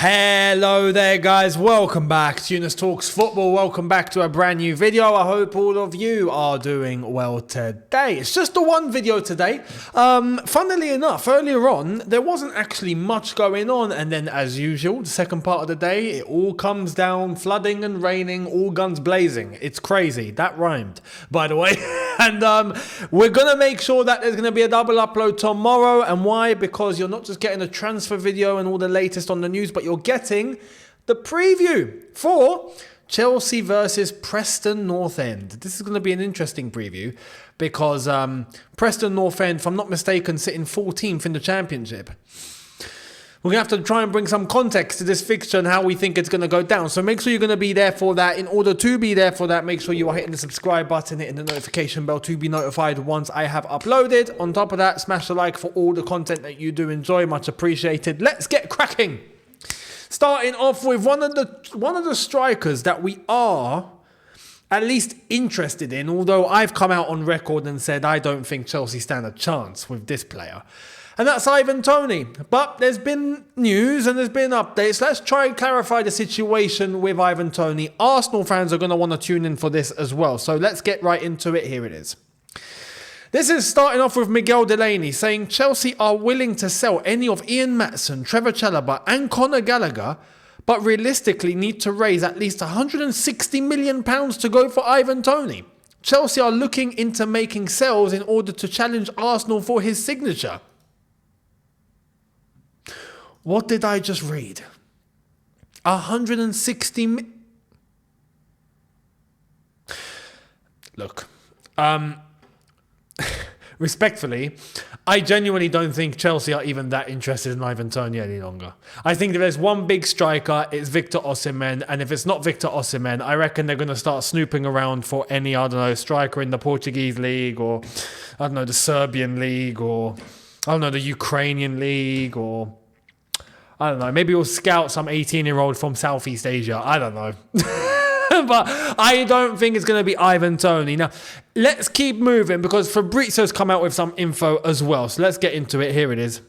Hello there guys, welcome back to Younes Talks Football, welcome back to a brand new video. I hope all of you are doing well today. It's just the one video today. Funnily enough, earlier on, there wasn't actually much going on, and then as usual, the second part of the day, it all comes down, flooding and raining, all guns blazing. It's crazy. That rhymed, by the way. And we're going to make sure that there's going to be a double upload tomorrow. And why? Because you're not just getting a transfer video and all the latest on the news, but you're getting the preview for Chelsea versus Preston North End. This is going to be an interesting preview because Preston North End, if I'm not mistaken, sitting 14th in the Championship. We're going to have to try and bring some context to this fixture and how we think it's going to go down. So make sure you're going to be there for that. In order to be there for that, make sure you are hitting the subscribe button, hitting the notification bell to be notified once I have uploaded. On top of that, smash the like for all the content that you do enjoy. Much appreciated. Let's get cracking. Starting off with one of the strikers that we are at least interested in, although I've come out on record and said I don't think Chelsea stand a chance with this player. And that's Ivan Toney. But there's been news and there's been updates. Let's try and clarify the situation with Ivan Toney. Arsenal fans are going to want to tune in for this as well. So let's get right into it. Here it is. This is starting off with Miguel Delaney saying Chelsea are willing to sell any of Ian Maatsen, Trevor Chalobah and Conor Gallagher, but realistically need to raise at least £160 million to go for Ivan Toney. Chelsea are looking into making sales in order to challenge Arsenal for his signature. What did I just read? 160 Look, respectfully, I genuinely don't think Chelsea are even that interested in Ivan Toney any longer. I think if there's one big striker, it's Victor Osimhen, and if it's not Victor Osimhen, I reckon they're going to start snooping around for any, I don't know, striker in the Portuguese league, or I don't know, the Serbian league, or I don't know, the Ukrainian league, or I don't know, maybe we'll scout some 18-year-old from Southeast Asia. I don't know. But I don't think it's going to be Ivan Toney. Now, let's keep moving because Fabrizio's come out with some info as well. So let's get into it. Here it is.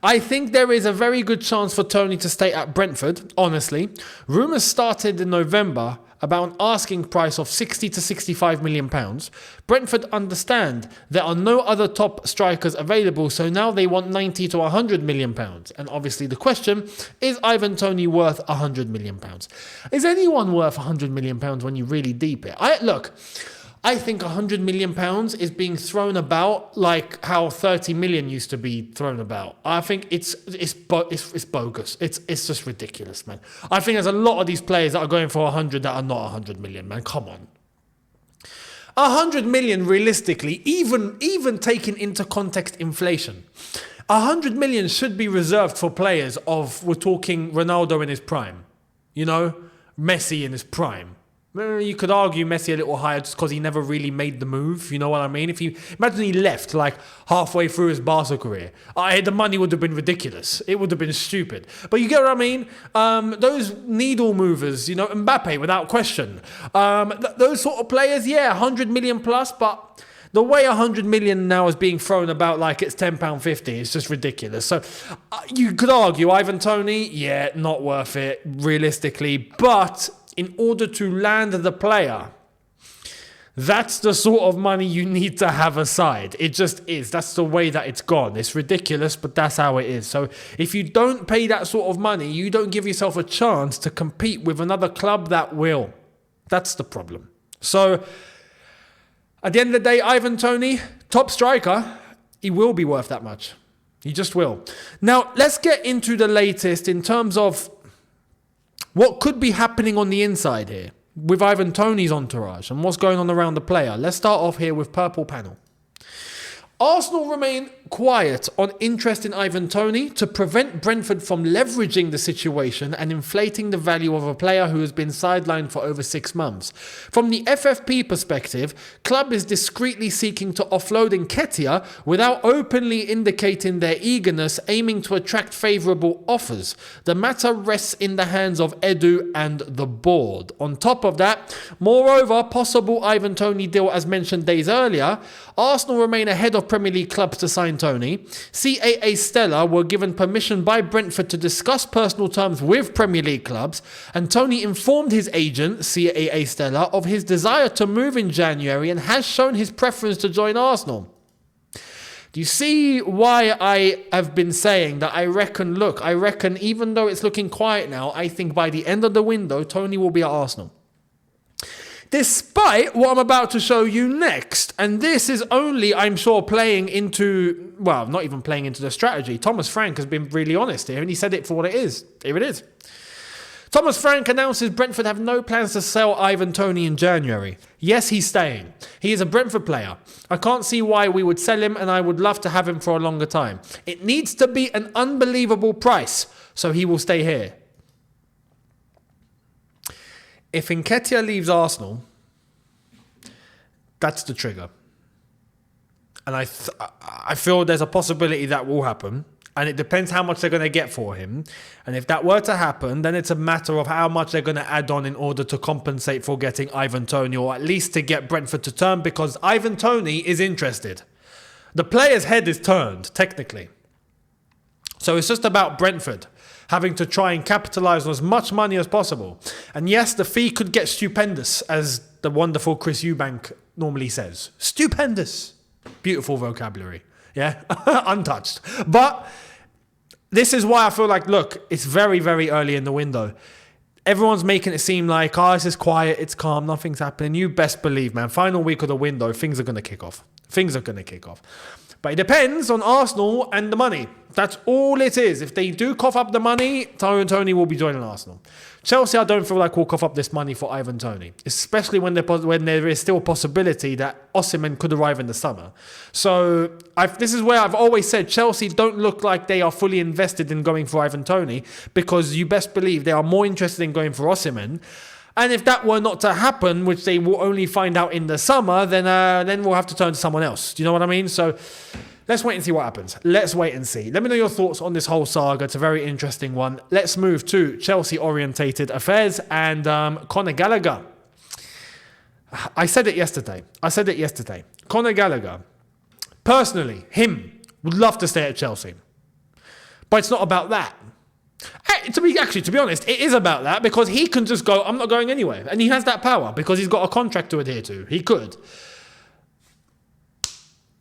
I think there is a very good chance for Toney to stay at Brentford, honestly. Rumours started in November about an asking price of 60 to 65 million pounds. Brentford understand there are no other top strikers available, so now they want 90 to 100 million pounds. And obviously the question, is Ivan Toney worth 100 million pounds? Is anyone worth 100 million pounds when you really deep it? I think 100 million pounds is being thrown about like how 30 million used to be thrown about. I think it's bogus. It's just ridiculous, man. I think there's a lot of these players that are going for 100 that are not 100 million, man. Come on. 100 million realistically, even taking into context inflation, 100 million should be reserved for players we're talking Ronaldo in his prime, you know, Messi in his prime. You could argue Messi a little higher just because he never really made the move. You know what I mean? Imagine he left like halfway through his Barca career. The money would have been ridiculous. It would have been stupid. But you get what I mean? Those needle movers, you know, Mbappe without question. Those sort of players, yeah, 100 million plus. But the way 100 million now is being thrown about like it's £10.50, it's just ridiculous. So you could argue Ivan Toney, yeah, not worth it realistically. But in order to land the player, that's the sort of money you need to have aside. It just is. That's the way that it's gone. It's ridiculous, but that's how it is. So if you don't pay that sort of money, you don't give yourself a chance to compete with another club that will. That's the problem. So at the end of the day, Ivan Toney, top striker, he will be worth that much. He just will. Now, let's get into the latest in terms of what could be happening on the inside here with Ivan Toney's entourage and what's going on around the player. Let's start off here with Purple Panel. Arsenal remain quiet on interest in Ivan Toney to prevent Brentford from leveraging the situation and inflating the value of a player who has been sidelined for over 6 months. From the FFP perspective, club is discreetly seeking to offload Nketiah without openly indicating their eagerness, aiming to attract favourable offers. The matter rests in the hands of Edu and the board. On top of that, moreover, possible Ivan Toney deal as mentioned days earlier, Arsenal remain ahead of of Premier League clubs to sign Toney. CAA Stella were given permission by Brentford to discuss personal terms with Premier League clubs, and Toney informed his agent, CAA Stella, of his desire to move in January and has shown his preference to join Arsenal. Do you see why I have been saying that I reckon even though it's looking quiet now, I think by the end of the window, Toney will be at Arsenal. Despite what I'm about to show you next, and this is only, I'm sure, playing into, well, not even playing into the strategy. Thomas Frank has been really honest here, and he said it for what it is. Here it is. Thomas Frank announces Brentford have no plans to sell Ivan Toney in January. Yes, he's staying. He is a Brentford player. I can't see why we would sell him, and I would love to have him for a longer time. It needs to be an unbelievable price, so he will stay here. If Nketiah leaves Arsenal, that's the trigger. And I feel there's a possibility that will happen. And it depends how much they're going to get for him. And if that were to happen, then it's a matter of how much they're going to add on in order to compensate for getting Ivan Toney, or at least to get Brentford to turn, because Ivan Toney is interested. The player's head is turned, technically. So it's just about Brentford having to try and capitalise on as much money as possible. And yes, the fee could get stupendous, as the wonderful Chris Eubank normally says. Stupendous. Beautiful vocabulary. Yeah, untouched. But this is why I feel like, look, it's very, very early in the window. Everyone's making it seem like, oh, this is quiet, it's calm, nothing's happening. You best believe, man, final week of the window, things are going to kick off. Things are going to kick off. But it depends on Arsenal and the money. That's all it is. If they do cough up the money, Toney will be joining Arsenal. Chelsea, I don't feel like will cough up this money for Ivan Toney, especially when there is still a possibility that Osimhen could arrive in the summer. So this is where I've always said Chelsea don't look like they are fully invested in going for Ivan Toney, because you best believe they are more interested in going for Osimhen. And if that were not to happen, which they will only find out in the summer, then we'll have to turn to someone else. Do you know what I mean? So let's wait and see what happens. Let's wait and see. Let me know your thoughts on this whole saga. It's a very interesting one. Let's move to Chelsea-orientated affairs and Conor Gallagher. I said it yesterday. Conor Gallagher, personally, would love to stay at Chelsea. But it's not about that. To be honest, it is about that, because he can just go, I'm not going anywhere. And he has that power because he's got a contract to adhere to. He could.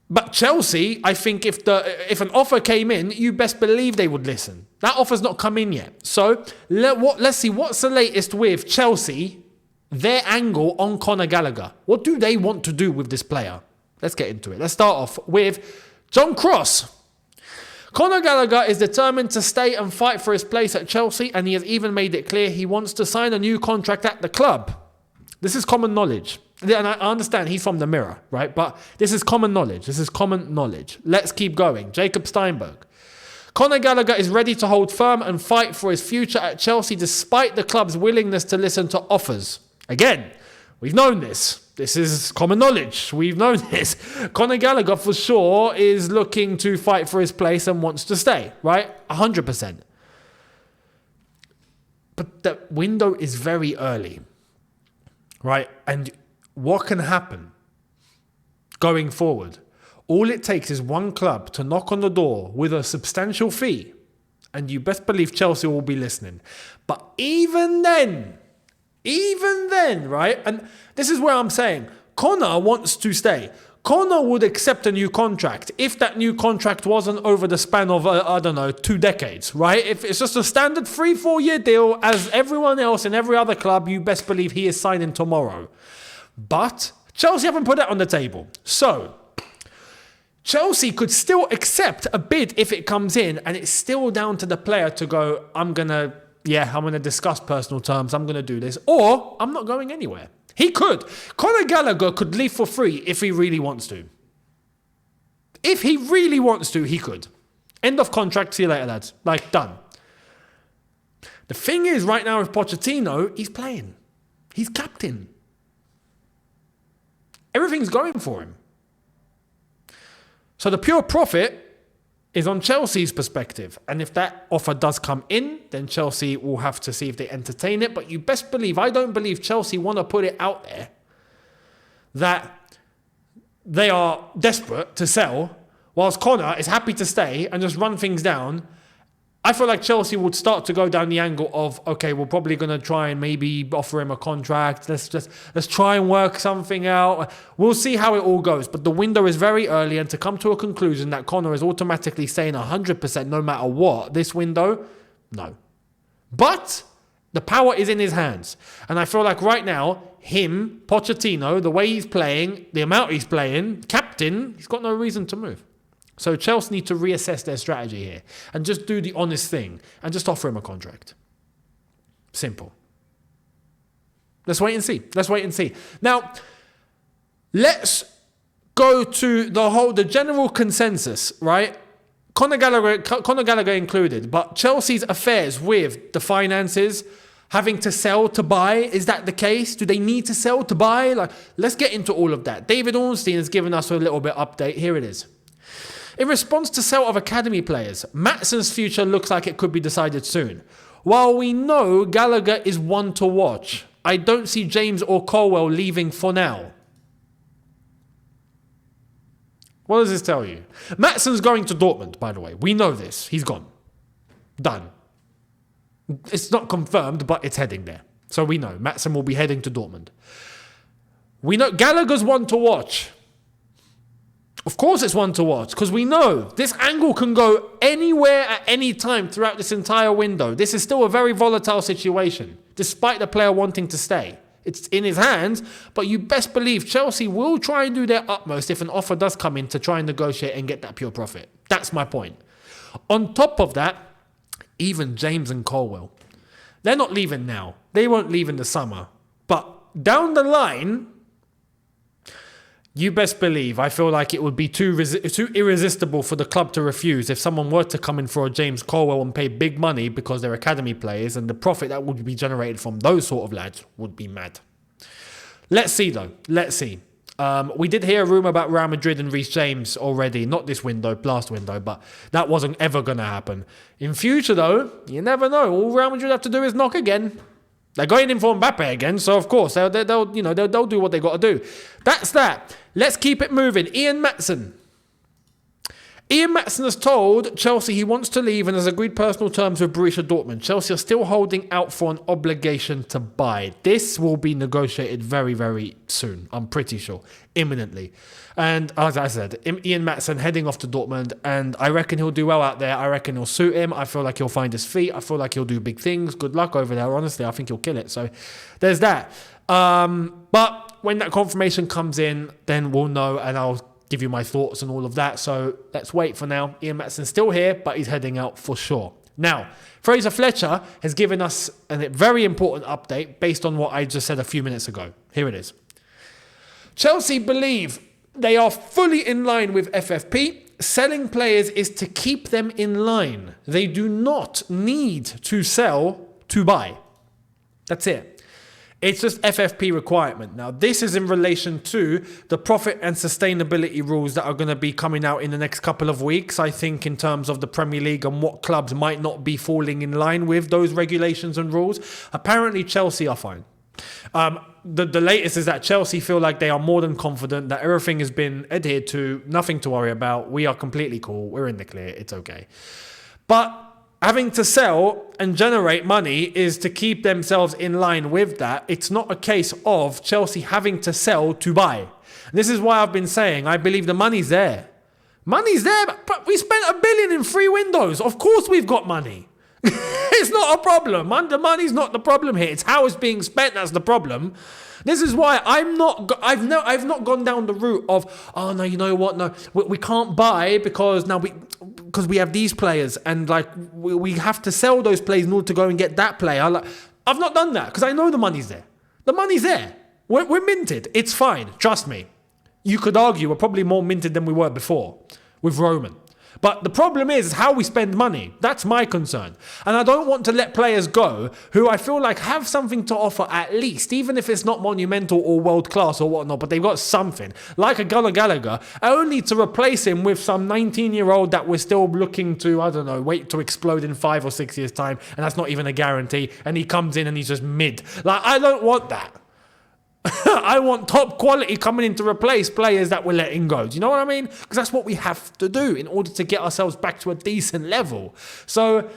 But Chelsea, I think if an offer came in, you best believe they would listen. That offer's not come in yet. So let's see what's the latest with Chelsea, their angle on Conor Gallagher. What do they want to do with this player? Let's get into it. Let's start off with John Cross. Conor Gallagher is determined to stay and fight for his place at Chelsea, and he has even made it clear he wants to sign a new contract at the club. This is common knowledge. And I understand he's from the Mirror, right? But this is common knowledge. Let's keep going. Jacob Steinberg. Conor Gallagher is ready to hold firm and fight for his future at Chelsea despite the club's willingness to listen to offers. Again, we've known this. This is common knowledge. We've known this. Conor Gallagher, for sure, is looking to fight for his place and wants to stay, right? 100%. But the window is very early, right? And what can happen going forward? All it takes is one club to knock on the door with a substantial fee, and you best believe Chelsea will be listening. But even then, right? And this is where I'm saying Conor wants to stay. Conor would accept a new contract if that new contract wasn't over the span of, 2 decades, right? If it's just a standard 3-4 year deal, as everyone else in every other club, you best believe he is signing tomorrow. But Chelsea haven't put that on the table. So Chelsea could still accept a bid if it comes in, and it's still down to the player to go, I'm going to discuss personal terms, I'm going to do this, or I'm not going anywhere. He could. Conor Gallagher could leave for free if he really wants to. If he really wants to, he could. End of contract, see you later, lads. Done. The thing is, right now with Pochettino, he's playing. He's captain. Everything's going for him. So the pure profit is on Chelsea's perspective. And if that offer does come in, then Chelsea will have to see if they entertain it. But you best believe, I don't believe Chelsea want to put it out there that they are desperate to sell whilst Conor is happy to stay and just run things down, I feel like Chelsea would start to go down the angle of, okay, we're probably going to try and maybe offer him a contract. Let's try and work something out. We'll see how it all goes. But the window is very early, and to come to a conclusion that Conor is automatically staying 100% no matter what, this window, no. But the power is in his hands. And I feel like right now, him, Pochettino, the way he's playing, the amount he's playing, captain, he's got no reason to move. So Chelsea need to reassess their strategy here and just do the honest thing and just offer him a contract. Simple. Let's wait and see. Now, let's go to the general consensus, right? Conor Gallagher included, but Chelsea's affairs with the finances, having to sell to buy, is that the case? Do they need to sell to buy? Let's get into all of that. David Ornstein has given us a little bit update. Here it is. In response to sale of academy players, Maatsen's future looks like it could be decided soon. While we know Gallagher is one to watch, I don't see James or Colwell leaving for now. What does this tell you? Maatsen's going to Dortmund, by the way. We know this. He's gone. Done. It's not confirmed, but it's heading there. So we know Maatsen will be heading to Dortmund. We know Gallagher's one to watch. Of course it's one to watch, because we know this angle can go anywhere at any time throughout this entire window. This is still a very volatile situation, despite the player wanting to stay. It's in his hands, but you best believe Chelsea will try and do their utmost if an offer does come in to try and negotiate and get that pure profit. That's my point. On top of that, even James and Colwell, they're not leaving now. They won't leave in the summer. But down the line, you best believe, I feel like it would be too irresistible for the club to refuse if someone were to come in for a James Colwell and pay big money because they're academy players, and the profit that would be generated from those sort of lads would be mad. Let's see though. Let's see. We did hear a rumour about Real Madrid and Reece James already. Not this window, last window, but that wasn't ever going to happen. In future though, you never know. All Real Madrid have to do is knock again. They're going in for Mbappe again, so of course they'll do what they got to do. That's that. Let's keep it moving. Ian Maatsen has told Chelsea he wants to leave and has agreed personal terms with Borussia Dortmund. Chelsea are still holding out for an obligation to buy. This will be negotiated very, very soon. I'm pretty sure. Imminently. And as I said, Ian Maatsen heading off to Dortmund, and I reckon he'll do well out there. I reckon he'll suit him. I feel like he'll find his feet. I feel like he'll do big things. Good luck over there. Honestly, I think he'll kill it. So there's that. But when that confirmation comes in, then we'll know, and I'll give you my thoughts and all of that. So let's wait for now. Ian Maatsen's still here, but he's heading out for sure. Now, Fraser Fletcher has given us a very important update based on what I just said a few minutes ago. Here it is. Chelsea believe they are fully in line with FFP. Selling players is to keep them in line. They do not need to sell to buy. That's it. It's just FFP requirement. Now, this is in relation to the profit and sustainability rules that are going to be coming out in the next couple of weeks, I think, in terms of the Premier League and what clubs might not be falling in line with those regulations and rules. Apparently, Chelsea are fine. The latest is that Chelsea feel like they are more than confident that everything has been adhered to, nothing to worry about. We are completely cool. We're in the clear. It's okay. But having to sell and generate money is to keep themselves in line with that. It's not a case of Chelsea having to sell to buy. And this is why I've been saying I believe the money's there. Money's there, but we spent $1 billion in 3 windows. Of course we've got money. It's not a problem. The money's not the problem here. It's how it's being spent that's the problem. This is why I've not gone down the route of, oh no, you know what? No, we can't buy because we have these players, and like we have to sell those players in order to go and get that player. I've not done that because I know the money's there. The money's there. We're minted. It's fine. Trust me. You could argue we're probably more minted than we were before with Roman. But the problem is how we spend money. That's my concern. And I don't want to let players go who I feel like have something to offer at least, even if it's not monumental or world class or whatnot, but they've got something. Like a Conor Gallagher, only to replace him with some 19-year-old that we're still looking to, I don't know, wait to explode in 5 or 6 years' time, and that's not even a guarantee, and he comes in and he's just mid. Like, I don't want that. I want top quality coming in to replace players that we're letting go. Do you know what I mean? Because that's what we have to do in order to get ourselves back to a decent level. So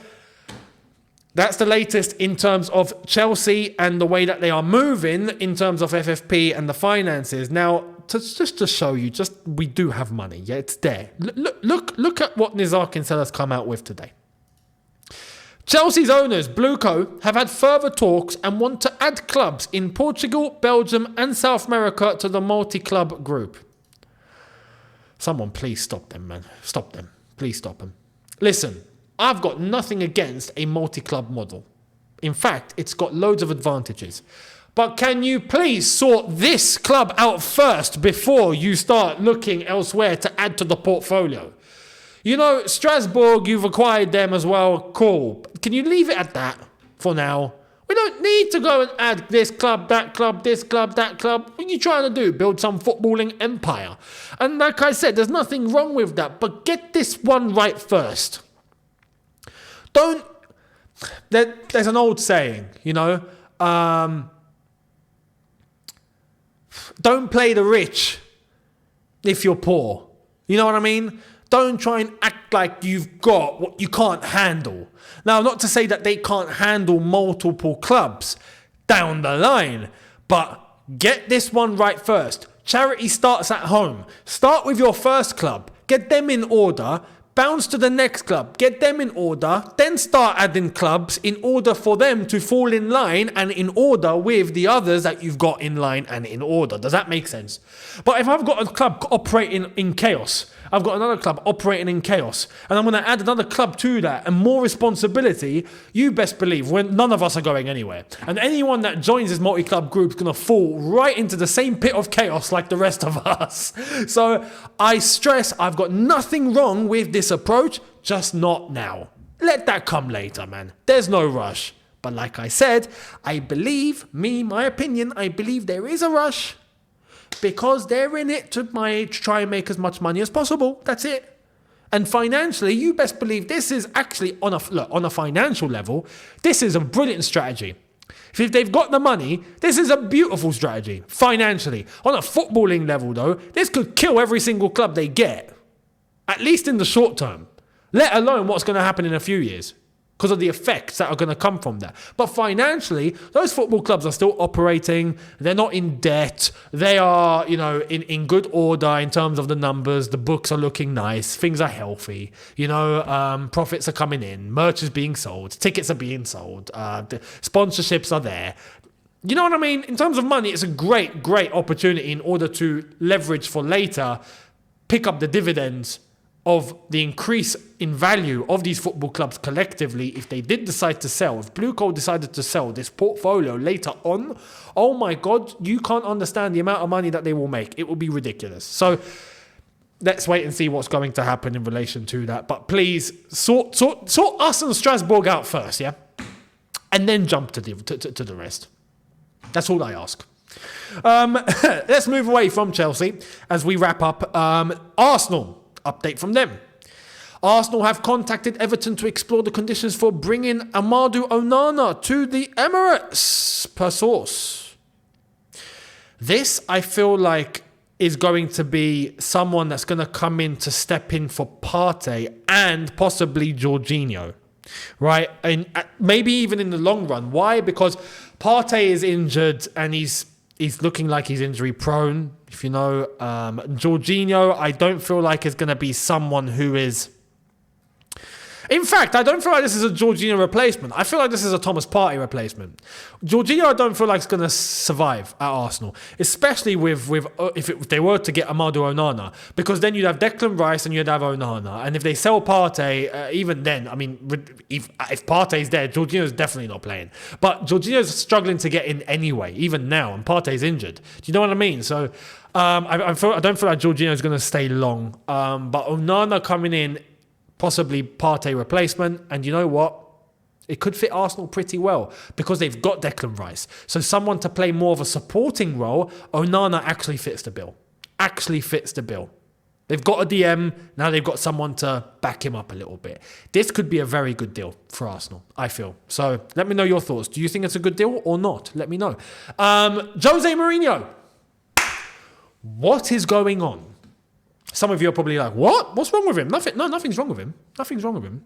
that's the latest in terms of Chelsea and the way that they are moving in terms of FFP and the finances. Now, just to show you, we do have money. Yeah, it's there. Look at what Nizar Kinsella has come out with today. Chelsea's owners, BlueCo, have had further talks and want to add clubs in Portugal, Belgium and South America to the multi-club group. Someone please stop them, man. Stop them. Please stop them. Listen, I've got nothing against a multi-club model. In fact, it's got loads of advantages. But can you please sort this club out first before you start looking elsewhere to add to the portfolio? You know, Strasbourg, you've acquired them as well. Cool. Can you leave it at that for now? We don't need to go and add this club, that club, this club, that club. What are you trying to do? Build some footballing empire. And like I said, there's nothing wrong with that. But get this one right first. There's an old saying, you know. Don't play the rich if you're poor. You know what I mean? Don't try and act like you've got what you can't handle. Now, not to say that they can't handle multiple clubs down the line, but get this one right first. Charity starts at home. Start with your first club. Get them in order. Bounce to the next club. Get them in order. Then start adding clubs in order for them to fall in line and in order with the others that you've got in line and in order. Does that make sense? But if I've got a club operating in chaos, I've got another club operating in chaos, and I'm going to add another club to that and more responsibility, you best believe none of us are going anywhere. And anyone that joins this multi-club group is going to fall right into the same pit of chaos like the rest of us. So I stress I've got nothing wrong with this approach, just not now. Let that come later, man. There's no rush. But like I said, I believe there is a rush. Because they're in it to try and make as much money as possible. That's it. And financially, you best believe this is actually, on a financial level, this is a brilliant strategy. If they've got the money, this is a beautiful strategy, financially. On a footballing level, though, this could kill every single club they get. At least in the short term. Let alone what's going to happen in a few years. Because of the effects that are going to come from that. But financially, those football clubs are still operating. They're not in debt. They are, in good order in terms of the numbers. The books are looking nice. Things are healthy. Profits are coming in. Merch is being sold. Tickets are being sold. The sponsorships are there. You know what I mean? In terms of money, it's a great, great opportunity in order to leverage for later, pick up the dividends of the increase in value of these football clubs collectively if they did decide to sell. If BlueCo decided to sell this portfolio later on, oh my God, you can't understand the amount of money that they will make. It will be ridiculous. So let's wait and see what's going to happen in relation to that. But please, sort us and Strasbourg out first, yeah? And then jump to the rest. That's all I ask. Let's move away from Chelsea as we wrap up. Arsenal. Update from them. Arsenal have contacted Everton to explore the conditions for bringing Amadou Onana to the Emirates, per source. This, I feel like, is going to be someone that's going to come in to step in for Partey and possibly Jorginho, right? And maybe even in the long run. Why? Because Partey is injured and he's looking like he's injury prone. If you know, Jorginho, I don't feel like is going to be someone who is... In fact, I don't feel like this is a Jorginho replacement. I feel like this is a Thomas Partey replacement. Jorginho, I don't feel like is going to survive at Arsenal, especially if they were to get Amadou Onana, because then you'd have Declan Rice and you'd have Onana. And if they sell Partey, even then, I mean, if Partey's there, Jorginho's definitely not playing. But Jorginho's struggling to get in anyway, even now, and Partey's injured. Do you know what I mean? So I don't feel like Jorginho's going to stay long. But Onana coming in, possibly Partey replacement, and you know what? It could fit Arsenal pretty well because they've got Declan Rice. So someone to play more of a supporting role, Onana actually fits the bill. They've got a DM, now they've got someone to back him up a little bit. This could be a very good deal for Arsenal, I feel. So let me know your thoughts. Do you think it's a good deal or not? Let me know. Jose Mourinho. What is going on? Some of you are probably like, what? What's wrong with him? Nothing's wrong with him. Nothing's wrong with him.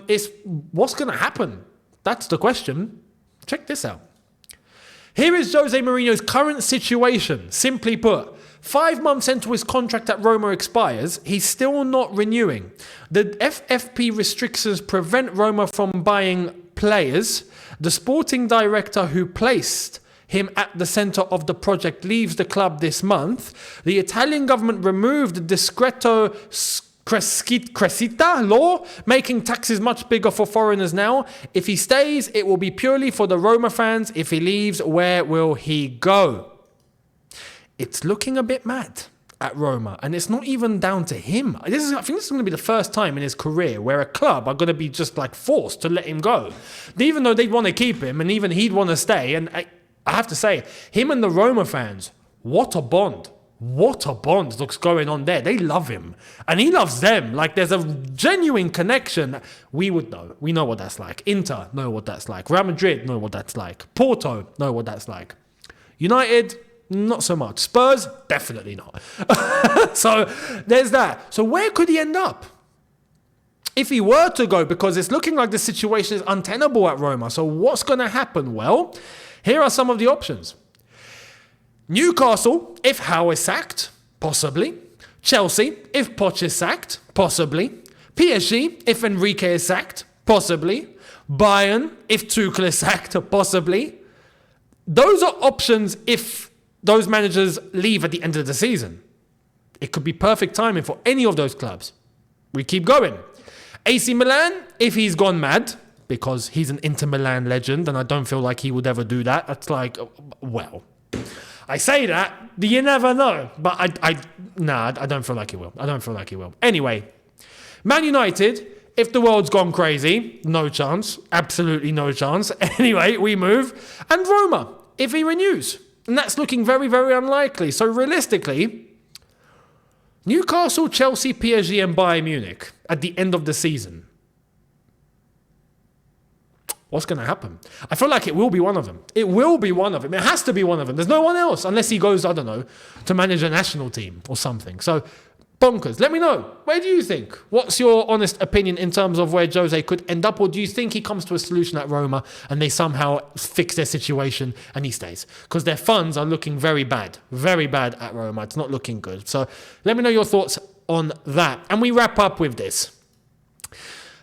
It's what's going to happen? That's the question. Check this out. Here is Jose Mourinho's current situation. Simply put, 5 months into his contract at Roma expires, he's still not renewing. The FFP restrictions prevent Roma from buying players. The sporting director who placed him at the centre of the project leaves the club this month. The Italian government removed the Discreto Crescita law, making taxes much bigger for foreigners now. If he stays, it will be purely for the Roma fans. If he leaves, where will he go? It's looking a bit mad at Roma, and it's not even down to him. I think this is going to be the first time in his career where a club are going to be just like forced to let him go. Even though they'd want to keep him, and even he'd want to stay. And I have to say, him and the Roma fans, what a bond. What a bond looks going on there. They love him. And he loves them. Like, there's a genuine connection. We would know. We know what that's like. Inter know what that's like. Real Madrid know what that's like. Porto know what that's like. United, not so much. Spurs, definitely not. So, there's that. So, where could he end up? If he were to go, because it's looking like the situation is untenable at Roma. So, what's going to happen? Well, here are some of the options. Newcastle, if Howe is sacked, possibly. Chelsea, if Poch is sacked, possibly. PSG, if Enrique is sacked, possibly. Bayern, if Tuchel is sacked, possibly. Those are options if those managers leave at the end of the season. It could be perfect timing for any of those clubs. We keep going. AC Milan, if he's gone mad, because he's an Inter Milan legend, and I don't feel like he would ever do that. That's like, well, I say that, you never know. But I don't feel like he will. I don't feel like he will. Anyway, Man United, if the world's gone crazy, no chance. Absolutely no chance. Anyway, we move. And Roma, if he renews. And that's looking very, very unlikely. So realistically, Newcastle, Chelsea, PSG and Bayern Munich at the end of the season. What's going to happen? I feel like it will be one of them. It will be one of them. It has to be one of them. There's no one else unless he goes, I don't know, to manage a national team or something. So, bonkers. Let me know. Where do you think? What's your honest opinion in terms of where Jose could end up? Or do you think he comes to a solution at Roma and they somehow fix their situation and he stays? Because their funds are looking very bad at Roma. It's not looking good. So, let me know your thoughts on that. And we wrap up with this.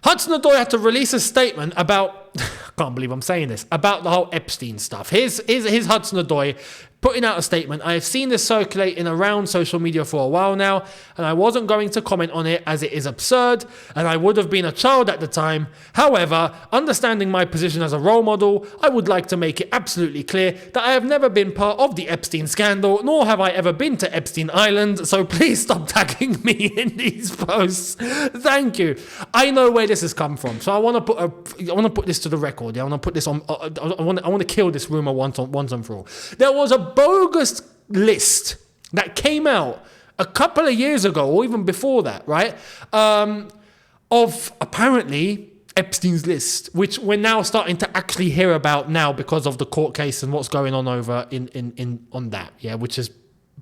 Hudson-Odoi had to release a statement about, I can't believe I'm saying this, about the whole Epstein stuff. Here's Hudson-Odoi putting out a statement. I have seen this circulating around social media for a while now, and I wasn't going to comment on it as it is absurd, and I would have been a child at the time. However, understanding my position as a role model, I would like to make it absolutely clear that I have never been part of the Epstein scandal, nor have I ever been to Epstein Island, so please stop tagging me in these posts. Thank you. I know where this has come from, so I want to put this to the record. Yeah? I want to put this on. I want to kill this rumor once and for all. There was a bogus list that came out a couple of years ago, or even before that, right? Of apparently Epstein's list, which we're now starting to actually hear about now because of the court case and what's going on over in on that, yeah, which is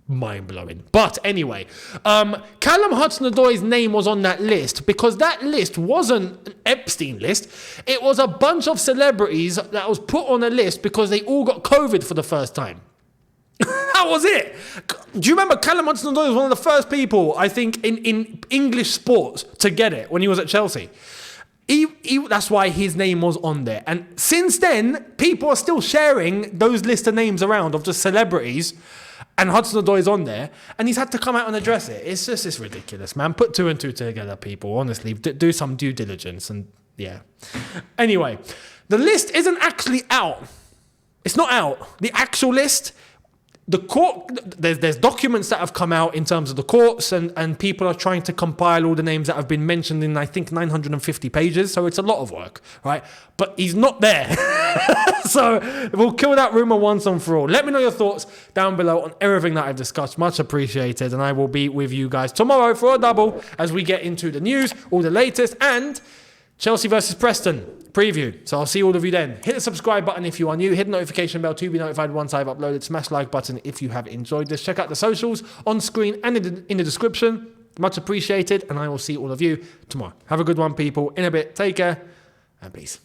mind-blowing. But anyway, Callum Hudson-Odoi's name was on that list because that list wasn't an Epstein list. It was a bunch of celebrities that was put on a list because they all got COVID for the first time. That was it. Do you remember Callum Hudson-Odoi was one of the first people, I think, in English sports to get it when he was at Chelsea. That's why his name was on there. And since then, people are still sharing those list of names around of just celebrities, and Hudson-Odoi is on there, and he's had to come out and address it. It's ridiculous, man. Put 2 and 2 together, people. Honestly, do some due diligence, and yeah. Anyway, the list isn't actually out. It's not out. The actual list, the court, there's documents that have come out in terms of the courts, and people are trying to compile all the names that have been mentioned in, I think, 950 pages. So it's a lot of work, right? But he's not there. So we'll kill that rumor once and for all. Let me know your thoughts down below on everything that I've discussed. Much appreciated. And I will be with you guys tomorrow for a double as we get into the news, all the latest, and Chelsea versus Preston preview. So I'll see all of you then. Hit the subscribe button if you are new. Hit the notification bell to be notified once I've uploaded. Smash the like button if you have enjoyed this. Check out the socials on screen and in the description. Much appreciated. And I will see all of you tomorrow. Have a good one, people. In a bit. Take care and peace.